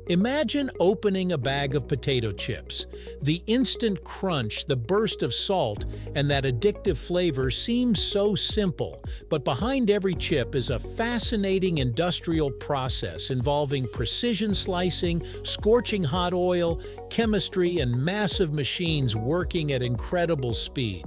Imagine opening a bag of potato chips. The instant crunch, the burst of salt, and that addictive flavor seems so simple, but behind every chip is a fascinating industrial process involving precision slicing, scorching hot oil, chemistry, and massive machines working at incredible speed.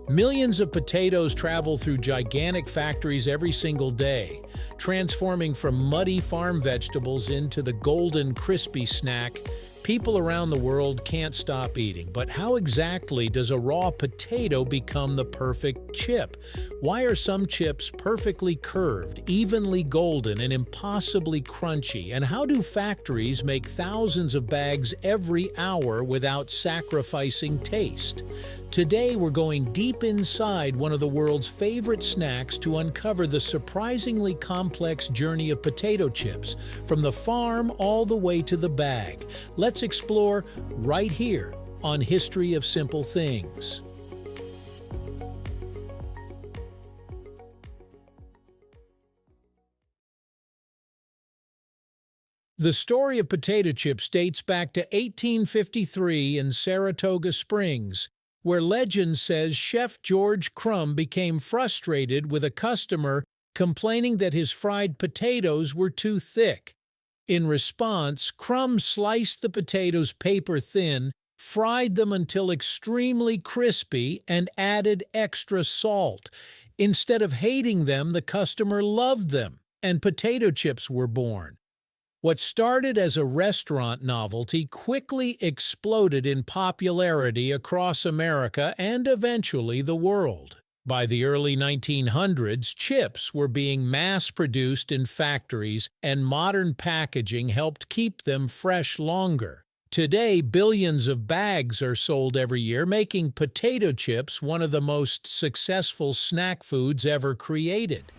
Millions of potatoes travel through gigantic factories every single day, transforming from muddy farm vegetables into the golden, crispy snack people around the world can't stop eating. But how exactly does a raw potato become the perfect chip? Why are some chips perfectly curved, evenly golden, and impossibly crunchy? And how do factories make thousands of bags every hour without sacrificing taste? Today, we're going deep inside one of the world's favorite snacks to uncover the surprisingly complex journey of potato chips, from the farm all the way to the bag. Let's explore right here on History of Simple Things. The story of potato chips dates back to 1853 in Saratoga Springs, where legend says Chef George Crumb became frustrated with a customer complaining that his fried potatoes were too thick. In response, Crumb sliced the potatoes paper thin, fried them until extremely crispy, and added extra salt. Instead of hating them, the customer loved them, and potato chips were born. What started as a restaurant novelty quickly exploded in popularity across America and eventually the world. By the early 1900s, chips were being mass-produced in factories, and modern packaging helped keep them fresh longer. Today, billions of bags are sold every year, making potato chips one of the most successful snack foods ever created.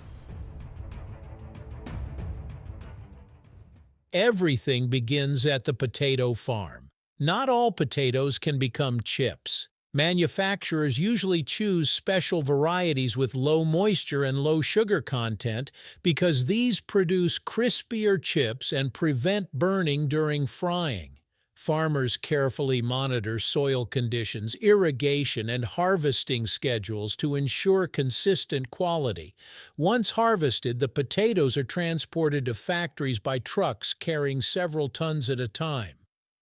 Everything begins at the potato farm. Not all potatoes can become chips. Manufacturers usually choose special varieties with low moisture and low sugar content because these produce crispier chips and prevent burning during frying. Farmers carefully monitor soil conditions, irrigation, and harvesting schedules to ensure consistent quality. Once harvested, the potatoes are transported to factories by trucks carrying several tons at a time.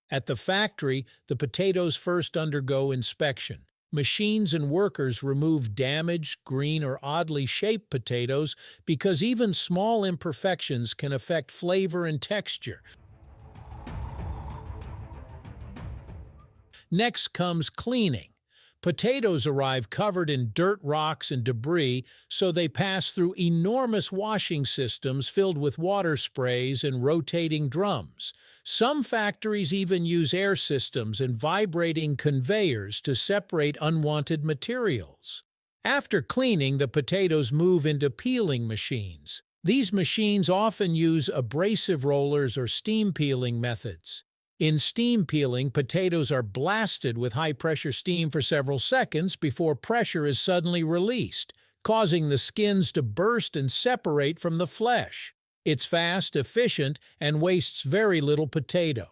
At the factory, the potatoes first undergo inspection. Machines and workers remove damaged, green, or oddly shaped potatoes because even small imperfections can affect flavor and texture. Next comes cleaning. Potatoes arrive covered in dirt, rocks, and debris, so they pass through enormous washing systems filled with water sprays and rotating drums. Some factories even use air systems and vibrating conveyors to separate unwanted materials. After cleaning, the potatoes move into peeling machines. These machines often use abrasive rollers or steam peeling methods. In steam peeling, potatoes are blasted with high-pressure steam for several seconds before pressure is suddenly released, causing the skins to burst and separate from the flesh. It's fast, efficient, and wastes very little potato.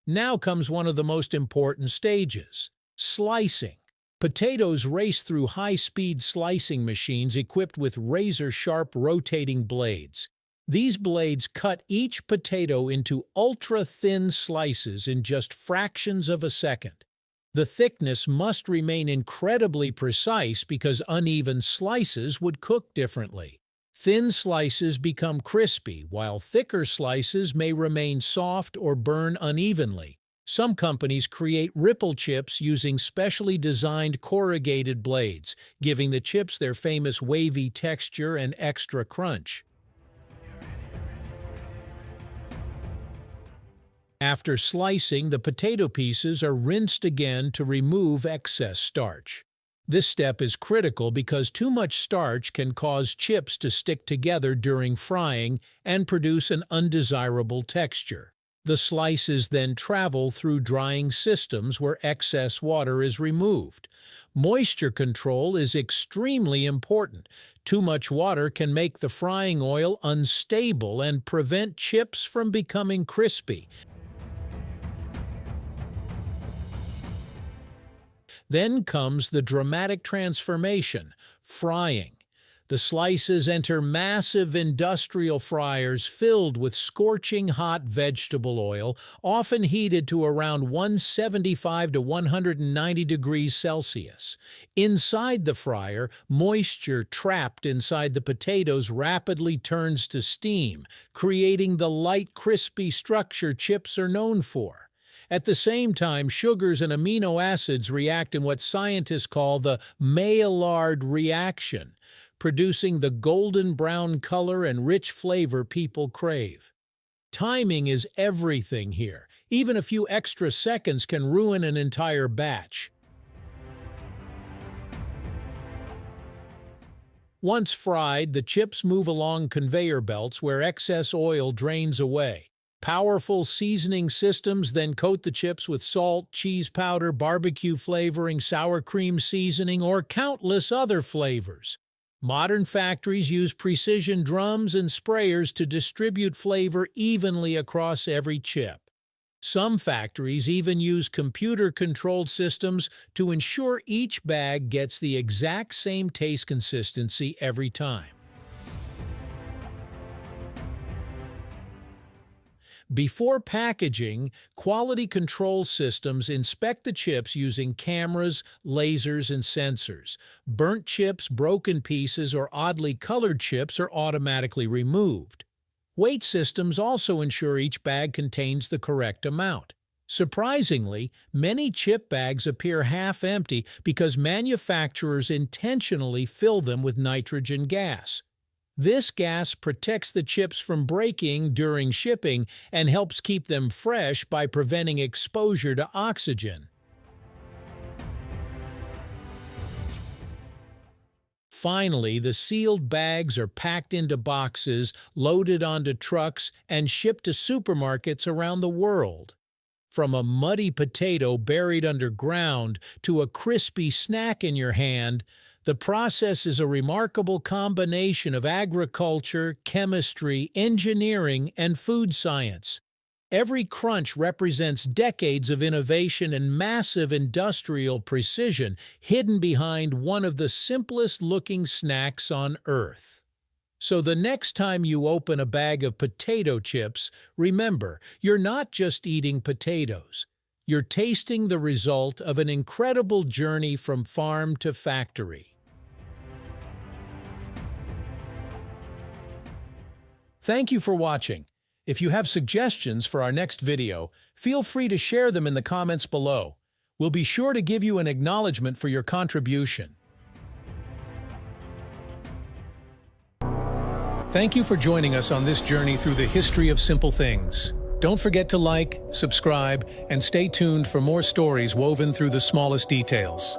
Now comes one of the most important stages: slicing. Potatoes race through high-speed slicing machines equipped with razor-sharp rotating blades. These blades cut each potato into ultra-thin slices in just fractions of a second. The thickness must remain incredibly precise because uneven slices would cook differently. Thin slices become crispy, while thicker slices may remain soft or burn unevenly. Some companies create ripple chips using specially designed corrugated blades, giving the chips their famous wavy texture and extra crunch. After slicing, the potato pieces are rinsed again to remove excess starch. This step is critical because too much starch can cause chips to stick together during frying and produce an undesirable texture. The slices then travel through drying systems where excess water is removed. Moisture control is extremely important. Too much water can make the frying oil unstable and prevent chips from becoming crispy. Then comes the dramatic transformation, frying. The slices enter massive industrial fryers filled with scorching hot vegetable oil, often heated to around 175 to 190 degrees Celsius. Inside the fryer, moisture trapped inside the potatoes rapidly turns to steam, creating the light, crispy structure chips are known for. At the same time, sugars and amino acids react in what scientists call the Maillard reaction, producing the golden brown color and rich flavor people crave. Timing is everything here. Even a few extra seconds can ruin an entire batch. Once fried, the chips move along conveyor belts where excess oil drains away. Powerful seasoning systems then coat the chips with salt, cheese powder, barbecue flavoring, sour cream seasoning, or countless other flavors. Modern factories use precision drums and sprayers to distribute flavor evenly across every chip. Some factories even use computer-controlled systems to ensure each bag gets the exact same taste consistency every time. Before packaging, quality control systems inspect the chips using cameras, lasers, and sensors. Burnt chips, broken pieces, or oddly colored chips are automatically removed. Weight systems also ensure each bag contains the correct amount. Surprisingly, many chip bags appear half empty because manufacturers intentionally fill them with nitrogen gas. This gas protects the chips from breaking during shipping and helps keep them fresh by preventing exposure to oxygen. Finally, the sealed bags are packed into boxes, loaded onto trucks, and shipped to supermarkets around the world. From a muddy potato buried underground to a crispy snack in your hand, the process is a remarkable combination of agriculture, chemistry, engineering, and food science. Every crunch represents decades of innovation and massive industrial precision hidden behind one of the simplest-looking snacks on Earth. So the next time you open a bag of potato chips, remember, you're not just eating potatoes. You're tasting the result of an incredible journey from farm to factory. Thank you for watching. If you have suggestions for our next video, feel free to share them in the comments below. We'll be sure to give you an acknowledgement for your contribution. Thank you for joining us on this journey through the history of simple things. Don't forget to like, subscribe, and stay tuned for more stories woven through the smallest details.